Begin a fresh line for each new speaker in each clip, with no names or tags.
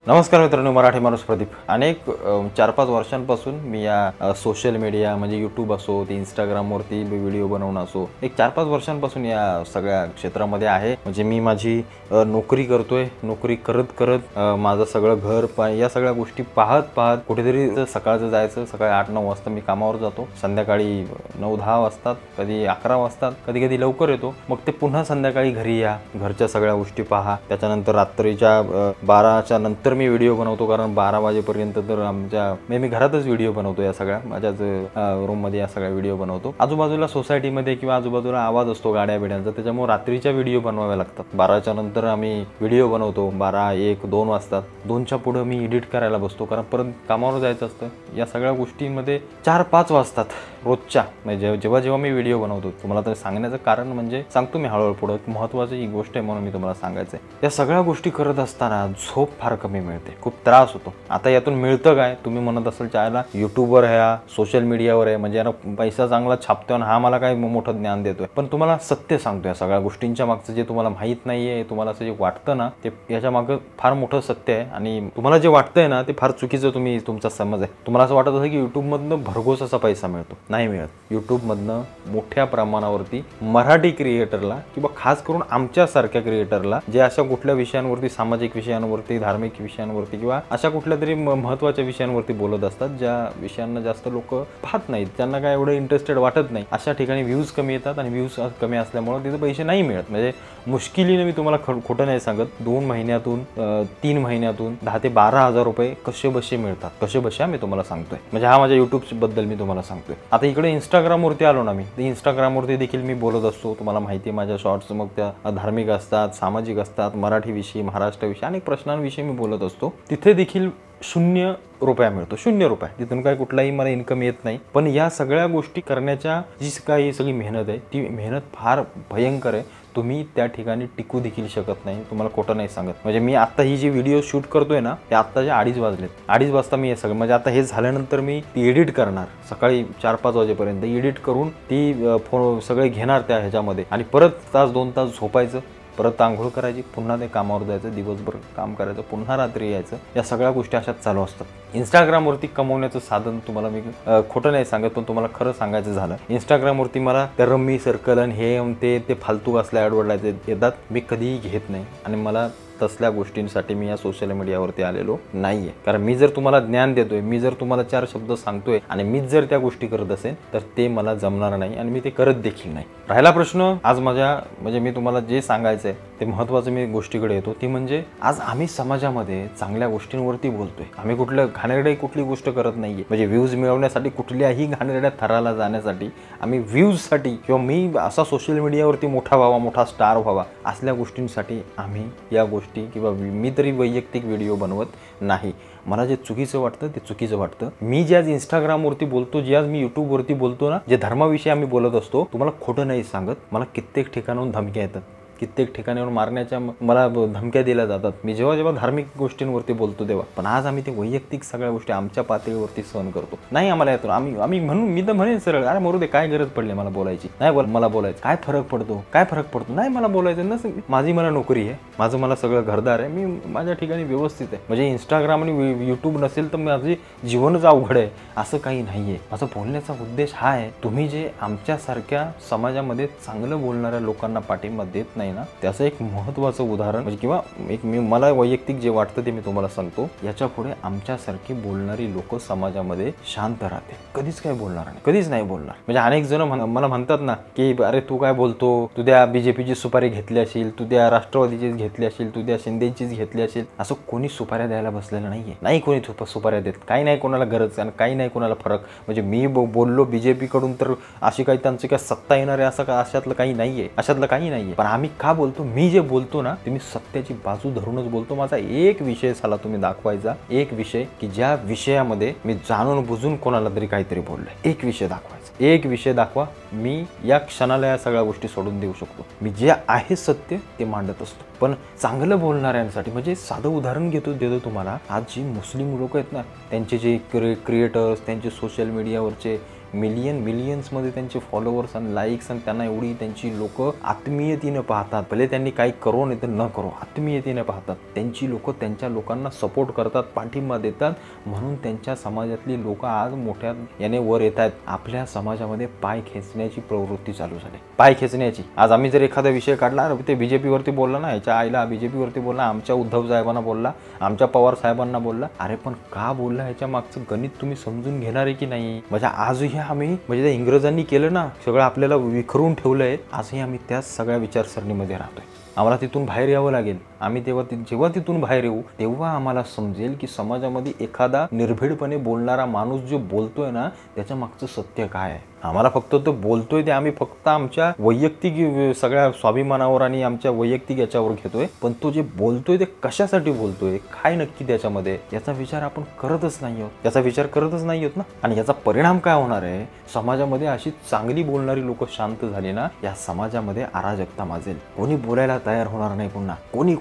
नमस्कार मित्रांनो, मराठी माणूस प्रदीप. अनेक 4-5 वर्षांपासून मी या सोशल मीडिया म्हणजे यूट्यूब असो, ते इंस्टाग्रामवरती व्हिडिओ बनवणं असो, एक 4-5 वर्षांपासून या सगळ्या क्षेत्रामध्ये आहे. म्हणजे मी माझी नोकरी करतोय. नोकरी करत माझं सगळं घर या सगळ्या गोष्टी पाहत कुठेतरी सकाळचं जायचं. सकाळी 8-9 वाजता मी कामावर जातो. संध्याकाळी 9-10 वाजतात, कधी 11 वाजतात, कधी लवकर येतो. मग ते पुन्हा संध्याकाळी घरी या, घरच्या सगळ्या गोष्टी पहा. त्याच्यानंतर रात्रीच्या 12च्या नंतर मी व्हिडिओ बनवतो, कारण 12 वाजेपर्यंत तर मी घरातच व्हिडिओ बनवतो. या सगळ्या माझ्याच रूममध्ये या सगळ्या व्हिडिओ बनवतो. आजूबाजूला सोसायटीमध्ये किंवा आजूबाजूला आवाज असतो गाड्या बिड्यांचा, त्याच्यामुळे रात्रीच्या व्हिडिओ बनवाव्या लागतात. 12च्या नंतर आम्ही व्हिडिओ बनवतो. 12, 1, 2 वाजतात. 2च्या पुढं मी एडिट करायला बसतो, कारण परत कामावर जायचं असतं. या सगळ्या गोष्टींमध्ये 4-5 वाजतात रोजच्या. म्हणजे जेव्हा मी व्हिडिओ बनवतो, तुम्हाला तर सांगण्याचं कारण म्हणजे सांगतो मी हळूहळू पुढं, महत्त्वाची ही गोष्ट आहे म्हणून मी तुम्हाला सांगायचं आहे. या सगळ्या गोष्टी करत असताना झोप फार कमी मिळते, खूप त्रास होतो. आता यातून मिळतं काय? तुम्ही म्हणत असाल चायला यूट्यूबवर आहे, सोशल मीडियावर आहे, म्हणजे याला पैसा चांगला छापतोय आणि हा मला काय मोठं ज्ञान देतोय. पण तुम्हाला सत्य सांगतो, या सगळ्या गोष्टींच्या मागचं जे तुम्हाला माहीत नाहीये, तुम्हाला असं जे वाटतं ना, ते याच्या मागं फार मोठं सत्य आहे. आणि तुम्हाला जे वाटतंय ना, ते फार चुकीचं तुमचा समज आहे. तुम्हाला असं वाटत असेल की यूट्यूबमधनं भरघोस असा पैसा मिळतो. नाही मिळत. यूट्यूबमधनं मोठ्या प्रमाणावरती मराठी क्रिएटरला किंवा खास करून आमच्यासारख्या क्रिएटरला, जे अशा कुठल्या विषयांवरती, सामाजिक विषयांवरती, धार्मिक विषयांवरती किंवा अशा कुठल्या तरी महत्त्वाच्या विषयांवरती बोलत असतात, ज्या विषयांना जास्त लोक पाहत नाहीत, त्यांना काय एवढं इंटरेस्टेड वाटत नाही, अशा ठिकाणी व्ह्यूज कमी येतात. आणि व्ह्यूज कमी असल्यामुळे तिथे पैसे नाही मिळत. म्हणजे मुश्किलीने, मी तुम्हाला खोटं नाही सांगत, 2 महिन्यातून 3 महिन्यातून 10,000 ते 12,000 रुपये कसे बसे मिळतात. कसे बसे मी तुम्हाला सांगतोय. म्हणजे हा माझ्या यूट्यूबबद्दल मी तुम्हाला सांगतोय. आता इकडे इंस्टाग्रामवरती आलो ना, मी इंस्टाग्रामवरती देखील मी बोलत असतो. तुम्हाला माहिती आहे, माझ्या शॉर्ट्स मग त्या धार्मिक असतात, सामाजिक असतात, मराठीविषयी, महाराष्ट्राविषयी अनेक प्रश्नांविषयी मी बोलत असतो. तिथे देखील 0 रुपया मिळतो. 0 रुपये. तिथून काय कुठलाही मला इन्कम येत नाही. पण या सगळ्या गोष्टी करण्याच्या जी काही सगळी मेहनत आहे, ती मेहनत फार भयंकर आहे. तुम्ही त्या ठिकाणी टिकू देखील शकत नाही. तुम्हाला खोटं नाही सांगत. म्हणजे मी आता ही जी व्हिडिओ शूट करतोय ना, ते आत्ताचे 2:30 वाजलेत. 2:30 वाजता मी हे सगळं, म्हणजे आता हे झाल्यानंतर मी ती एडिट करणार. सकाळी 4-5 वाजेपर्यंत एडिट करून ती सगळे घेणार त्या ह्याच्यामध्ये, आणि परत 1-2 तास झोपायचं, परत आंघोळ करायची, पुन्हा ते कामावर जायचं, दिवसभर काम करायचं, पुन्हा रात्री यायचं. या सगळ्या गोष्टी अशाच चालू असतात. इंस्टाग्रामवरती कमवण्याचं साधन तुम्हाला मी खोटं नाही सांगत, पण तुम्हाला खरं सांगायचं झालं, इंस्टाग्रामवरती मला त्या रम्मी सर्कल आणि हे ते फालतू असल्या ॲडव्हर्टाईज येतात. मी कधीही घेत नाही, आणि मला तसल्या गोष्टींसाठी मी या सोशल मीडियावरती आलेलो नाहीये. कारण मी जर तुम्हाला ज्ञान देतोय, मी जर तुम्हाला 4 शब्द सांगतोय, आणि मीच जर त्या गोष्टी करत असेल, तर ते मला जमणार नाही, आणि मी ते करत देखील नाही. राहिला प्रश्न आज म्हणजे मी तुम्हाला जे सांगायचं आहे ते महत्त्वाचं, मी गोष्टीकडे येतो. ती म्हणजे आज आम्ही समाजामध्ये चांगल्या गोष्टींवरती बोलतोय. आम्ही कुठली गोष्ट करत नाहीये. म्हणजे व्ह्यूज मिळवण्यासाठी, कुठल्याही घाणेरड्या थराला जाण्यासाठी, आम्ही व्ह्यूजसाठी किंवा मी असा सोशल मीडियावरती मोठा व्हावा, मोठा स्टार व्हावा, असल्या गोष्टींसाठी आम्ही या गोष्टी किंवा मी तरी वैयक्तिक व्हिडिओ बनवत नाही. मला जे चुकीचं वाटतं ते चुकीचं वाटतं. मी जे आज इंस्टाग्रामवरती बोलतो, जे आज मी यूट्यूबवरती बोलतो ना, जे धर्माविषयी आम्ही बोलत असतो, तुम्हाला खोटं नाही सांगत, मला कित्येक ठिकाणाहून धमक्या येतात. कित्येक ठिकाणावर मारण्याच्या मला धमक्या दिल्या जातात. मी जेव्हा धार्मिक गोष्टींवरती बोलतो तेव्हा. पण आज आम्ही ते वैयक्तिक सगळ्या गोष्टी आमच्या पातळीवरती सहन करतो. नाही आम्हाला येतो. आम्ही म्हणून मी तर म्हणेन सरळ, अरे मरू दे, काय गरज पडली मला बोलायची? नाही मला बोलायचं. काय फरक पडतो? नाही मला बोलायचं नसेल. मला नोकरी आहे, मला सगळं घरदार आहे, मी माझ्या ठिकाणी व्यवस्थित आहे. म्हणजे इंस्टाग्राम आणि यूट्यूब नसेल तर माझे जीवनच अवघड आहे असं काही नाहीये. माझा बोलण्याचा उद्देश हा आहे, तुम्ही जे आमच्यासारख्या समाजामध्ये चांगलं बोलणाऱ्या लोकांना पाठिंबा देत नाही ना, त्याचं एक महत्त्वाचं उदाहरण म्हणजे किंवा मला वैयक्तिक जे वाटतं ते मी तुम्हाला सांगतो. याच्या पुढे आमच्यासारखी बोलणारी लोक समाजामध्ये शांत राहते. कधीच काय बोलणार नाही, कधीच नाही बोलणार. म्हणजे अनेक जण मला म्हणतात ना, की अरे तू काय बोलतो, तू त्या बीजेपीची सुपारी घेतली असेल, तू त्या राष्ट्रवादीचीच घेतली असेल, तू त्या शिंदेचीच घेतली असेल. असं कोणी सुपाऱ्या द्यायला बसलेलं नाहीये. नाही कोणी सुपाऱ्या देत. काही नाही कोणाला गरज, आणि काही नाही कोणाला फरक. म्हणजे मी बोललो बीजेपी कडून तर अशी काही त्यांची काय सत्ता येणार आहे असं अशातलं काही नाहीये. पण आम्ही का बोलतो? मी जे बोलतो ना, ते मी सत्याची बाजू धरूनच बोलतो. माझा एक विषय झाला तुम्ही दाखवायचा, एक विषय की ज्या विषयामध्ये मी जाणून बुजून कोणाला तरी काहीतरी बोललोय. एक विषय दाखवायचा, एक विषय दाखवा. मी या क्षणाला या सगळ्या गोष्टी सोडून देऊ शकतो. मी जे आहे सत्य ते मांडत असतो. पण चांगलं बोलणाऱ्यांसाठी, म्हणजे साधं उदाहरण देतो तुम्हाला. आज जी मुस्लिम लोक आहेत ना, त्यांचे जे क्रिएटर्स, त्यांचे सोशल मीडियावरचे मिलियन्समध्ये त्यांचे फॉलोअर्स आणि लाईक्स, आणि त्यांना एवढी त्यांची लोक आत्मीयतेनं पाहतात. भले त्यांनी काही करो नाही तर न करो, आत्मीयतेनं पाहतात. त्यांची लोक त्यांच्या लोकांना सपोर्ट करतात, पाठिंबा देतात, म्हणून त्यांच्या समाजातली लोक आज मोठ्या याने वर येत आहेत. आपल्या समाजामध्ये पाय खेचण्याची प्रवृत्ती चालू झाली, पाय खेचण्याची. आज आम्ही जर एखादा विषय काढला, ते बीजेपीवरती बोलला ना, याच्या आईला बीजेपीवरती बोलला, आमच्या उद्धव साहेबांना बोलला, आमच्या पवार साहेबांना बोलला. अरे पण का बोलला ह्याच्या मागचं गणित तुम्ही समजून घेणार आहे की नाही? म्हणजे आजही आम्ही, म्हणजे त्या इंग्रजांनी केलं ना सगळं, आपल्याला विखरून ठेवलंय, आजही आम्ही त्याच सगळ्या विचारसरणीमध्ये राहतोय. आम्हाला तिथून बाहेर यावं लागेल. आम्ही जेव्हा तिथून बाहेर येऊ तेव्हा आम्हाला समजेल की समाजामध्ये एखादा निर्भीडपणे बोलणारा माणूस जो बोलतोय ना, त्याच्या मागचं सत्य काय आहे. आम्हाला फक्त तो बोलतोय ते आम्ही फक्त आमच्या वैयक्तिक सगळ्या स्वाभिमानावर आणि आमच्या वैयक्तिक याच्यावर घेतोय, पण तो जे बोलतोय ते कशासाठी बोलतोय, काय नक्की त्याच्यामध्ये, याचा विचार आपण करतच नाही आहोत. याचा विचार करतच नाही आहोत ना. आणि याचा परिणाम काय होणार आहे, समाजामध्ये अशी चांगली बोलणारी लोक शांत झाली ना, या समाजामध्ये अराजकता माजेल. कोणी बोलायला तयार होणार नाही, पुन्हा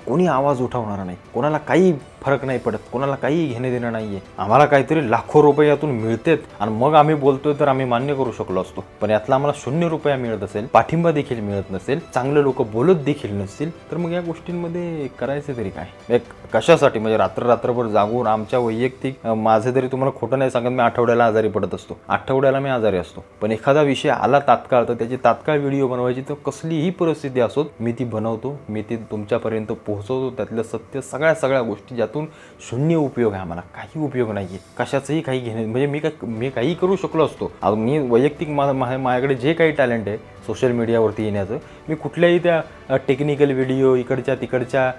कोणी आवाज उठवणार नाही, कोणाला काही फरक नाही पडत, कोणाला काही घेणे देणं नाहीये. आम्हाला काहीतरी लाखो रुपये यातून मिळतेत आणि मग आम्ही बोलतोय तर आम्ही मान्य करू शकलो असतो, पण यातला आम्हाला 0 रुपया मिळत असेल, पाठिंबा देखील मिळत नसेल, चांगले लोक बोलत देखील नसतील, तर मग या गोष्टींमध्ये करायचं तरी काय? एक कशासाठी? म्हणजे रात्रभर जागून आमच्या वैयक्तिक, माझे तरी तुम्हाला खोटं नाही सांगत, मी आठवड्याला आजारी पडत असतो, आठवड्याला मी आजारी असतो, पण एखादा विषय आला तात्काळ तर त्याची तात्काळ व्हिडिओ बनवायची, तर कसलीही परिस्थिती असो मी ती बनवतो, मी ती तुमच्यापर्यंत पोहोचवतो. त्यातलं सत्य, सगळ्या गोष्टी ज्यातून शून्य उपयोग आहे, आम्हाला काही उपयोग नाहीये, कशाचंही काही घेणे. म्हणजे मी काही करू शकलो असतो. मी वैयक्तिक माझ्याकडे जे काही टॅलेंट आहे सोशल मीडियावरती येण्याचं, मी कुठल्याही त्या टेक्निकल व्हिडिओ इकडच्या तिकडच्या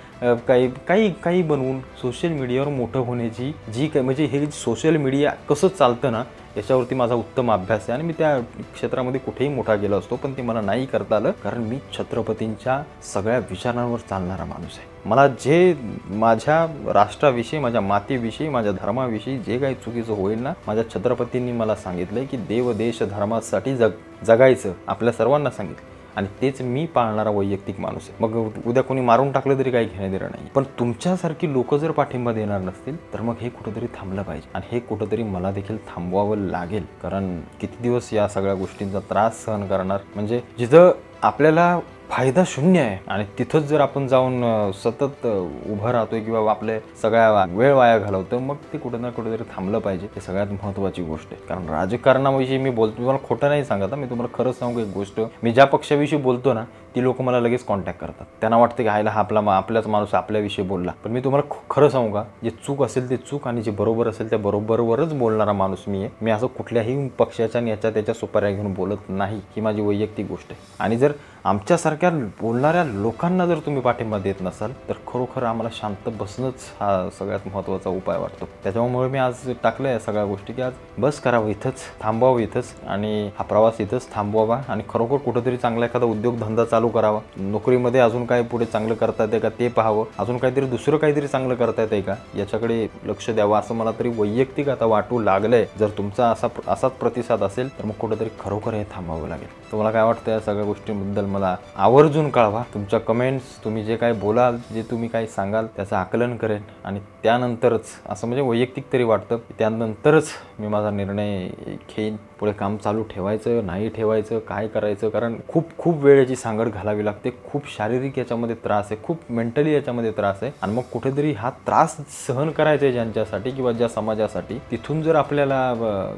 काही बनवून सोशल मीडियावर मोठं होण्याची जी काही, म्हणजे हे सोशल मीडिया कसं चालतं ना, याच्यावरती माझा उत्तम अभ्यास आहे आणि मी त्या क्षेत्रामध्ये कुठेही मोठा गेलो असतो, पण ते मला नाही करता आलं, कारण मी छत्रपतींच्या सगळ्या विचारांवर चालणारा माणूस आहे. मला जे माझ्या राष्ट्राविषयी, माझ्या मातीविषयी, माझ्या धर्माविषयी जे काही चुकीचं होईल ना, माझ्या छत्रपतींनी मला सांगितलंय की देव देश धर्मासाठी जगायचं, आपल्या सर्वांना सांगितलं, आणि तेच मी पाळणारा वैयक्तिक माणूस आहे. मग उद्या कोणी मारून टाकलं तरी काही घेणं देणं नाही, पण तुमच्यासारखी लोक जर पाठिंबा देणार नसतील तर मग हे कुठंतरी थांबलं पाहिजे, आणि हे कुठंतरी मला देखील थांबवावं लागेल. कारण किती दिवस या सगळ्या गोष्टींचा त्रास सहन करणार? म्हणजे जिथं आपल्याला फायदा शून्य आहे आणि तिथंच जर आपण जाऊन सतत उभं राहतोय किंवा आपले सगळ्या वेळ वाया घालवतो, मग ते कुठं ना कुठेतरी थांबलं पाहिजे. हे सगळ्यात महत्त्वाची गोष्ट आहे. कारण राजकारणाविषयी मी बोलतो, तुम्हाला खोटं नाही सांगत, मी तुम्हाला खरंच सांगू एक गोष्ट, मी ज्या पक्षाविषयी बोलतो ना, ती लोक मला लगेच कॉन्टॅक्ट करतात. त्यांना वाटतं की हायला आपल्याच माणूस आपल्याविषयी बोलला. पण मी तुम्हाला खरं सांगू का, जे चूक असेल ते चूक आणि जे बरोबर असेल त्या बरोबरच बोलणारा माणूस मी आहे. मी असं कुठल्याही पक्षाच्या आणि त्याच्या सुपाऱ्या घेऊन बोलत नाही, ही माझी वैयक्तिक गोष्ट आहे. आणि जर आमच्यासारख्या बोलणाऱ्या लोकांना जर तुम्ही पाठिंबा देत नसाल तर खरोखर आम्हाला शांत बसणंच हा सगळ्यात महत्त्वाचा उपाय वाटतो. त्याच्यामुळे मी आज टाकलं या सगळ्या गोष्टी की आज बस करावं इथंच, थांबवावं इथंच, आणि हा प्रवास इथंच थांबवावा, आणि खरोखर कुठंतरी चांगला एखादा उद्योगधंदा चालू करावा. नोकरीमध्ये अजून काय पुढे चांगलं करता येते का ते पाहावं, अजून काहीतरी दुसरं काहीतरी चांगलं करता येते का याच्याकडे लक्ष द्यावं, असं मला तरी वैयक्तिक आता वाटू लागलंय. जर तुमचा असाच प्रतिसाद असेल तर मग कुठंतरी खरोखर हे थांबावं लागेल. तुम्हाला काय वाटतं या सगळ्या गोष्टींबद्दल मला आवर्जून कळवा. तुमच्या कमेंट्स, तुम्ही जे काही बोलाल, जे तुम्ही काही सांगाल त्याचं आकलन करेन, आणि त्यानंतरच असं म्हणजे वैयक्तिक तरी वाटतं त्यानंतरच मी माझा निर्णय घेईन. पुढे काम चालू ठेवायचं नाही ठेवायचं, काय करायचं, कारण खूप वेळेची सांगड घालावी लागते, खूप शारीरिक याच्यामध्ये त्रास आहे, खूप मेंटली याच्यामध्ये त्रास आहे. आणि मग कुठेतरी हा त्रास सहन करायचा आहे ज्यांच्यासाठी किंवा ज्या समाजासाठी, तिथून जर आपल्याला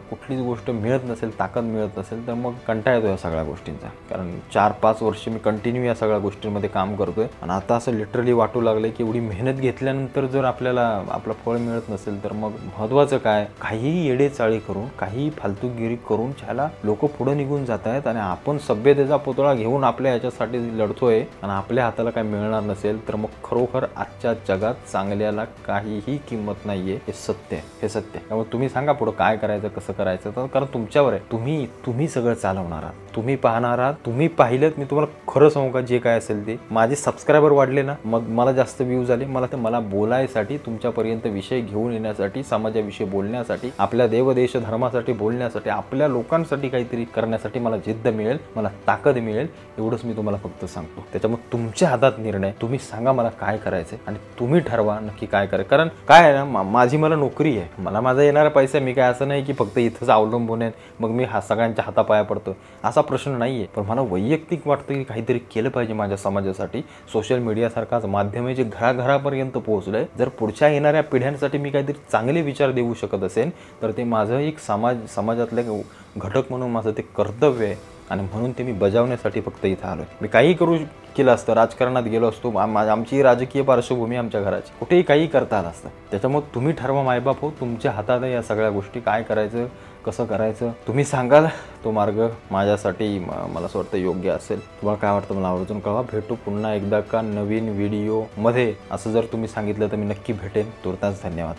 कुठलीच गोष्ट मिळत नसेल, ताकद मिळत नसेल, तर मग कंटाळा येतो या सगळ्या गोष्टींचा. कारण 4-5 वर्ष मी कंटिन्यू या सगळ्या गोष्टींमध्ये काम करतोय, आणि आता असं लिटरली वाटू लागलंय की एवढी मेहनत घेतल्यानंतर जर आपल्याला आपलं फळ मिळत नसेल तर मग महत्त्वाचं काय? काहीही येडेचाळी करून, काही फालतूगिरी करून ज्याला लोक पुढे निघून जात आहेत, आणि आपण सभ्यतेचा पुतळा घेऊन आपल्या याच्यासाठी लढतोय, आणि आपल्या हाताला काय मिळणार नसेल तर मग खरोखर आजच्या जगात चांगल्याला काहीही किंमत नाहीये. हे सत्य आहे, हे सत्य आहे. त्यामुळे तुम्ही सांगा पुढे काय करायचं, कसं करायचं, तर कारण तुमच्यावर आहे. तुम्ही सगळं चालवणार आहात, तुम्ही पाहणार आहात. तुम्ही पाहिलं, मी तुम्हाला खरं सांगू का, जे काय असेल ते, माझे सबस्क्रायबर वाढले ना, मग मला जास्त व्ह्यूज आले, मला बोलायसाठी, तुमच्यापर्यंत विषय घेऊन येण्यासाठी, समाजाविषयी बोलण्यासाठी, आपल्या देव देश धर्मासाठी बोलण्यासाठी, आपल्या आपल्या लोकांसाठी काहीतरी करण्यासाठी मला जिद्द मिळेल, मला ताकद मिळेल, एवढंच मी तुम्हाला फक्त सांगतो. त्याच्यामुळे तुमच्या हातात निर्णय, तुम्ही सांगा मला काय करायचं आणि तुम्ही ठरवा नक्की काय करायचं. कारण काय आहे ना, माझी मला नोकरी आहे, मला माझा येणारा पैसा, मी काय असं नाही की फक्त इथंच अवलंबून आहे मग मी सगळ्यांच्या हातापाया पडतो, असा प्रश्न नाही आहे. पण मला वैयक्तिक वाटतं की काहीतरी केलं पाहिजे माझ्या समाजासाठी. सोशल मीडियासारखाच माध्यम आहे जे घराघरापर्यंत पोहोचलं आहे. जर पुढच्या येणाऱ्या पिढ्यांसाठी मी काहीतरी चांगले विचार देऊ शकत असेल तर ते माझं एक समाजातले घटक म्हणून माझं ते कर्तव्य आहे आणि म्हणून ते मी बजावण्यासाठी फक्त इथं आलो. मी काही करू केलं असतं, राजकारणात गेलो असतो, आमची राजकीय पार्श्वभूमी आमच्या घराची, कुठेही काही करता आलं असतं. त्याच्यामुळे तुम्ही ठरवा मायबाप हो, तुमच्या हातात आहे या सगळ्या गोष्टी, काय करायचं कसं करायचं तुम्ही सांगाल. तो मार्ग माझ्यासाठी मला असं वाटतं योग्य असेल. तुम्हाला काय वाटतं मला आवर्जून कळवा. भेटू पुन्हा एकदा का नवीन व्हिडिओमध्ये. असं जर तुम्ही सांगितलं तर मी नक्की भेटेन. तुर्तास धन्यवाद.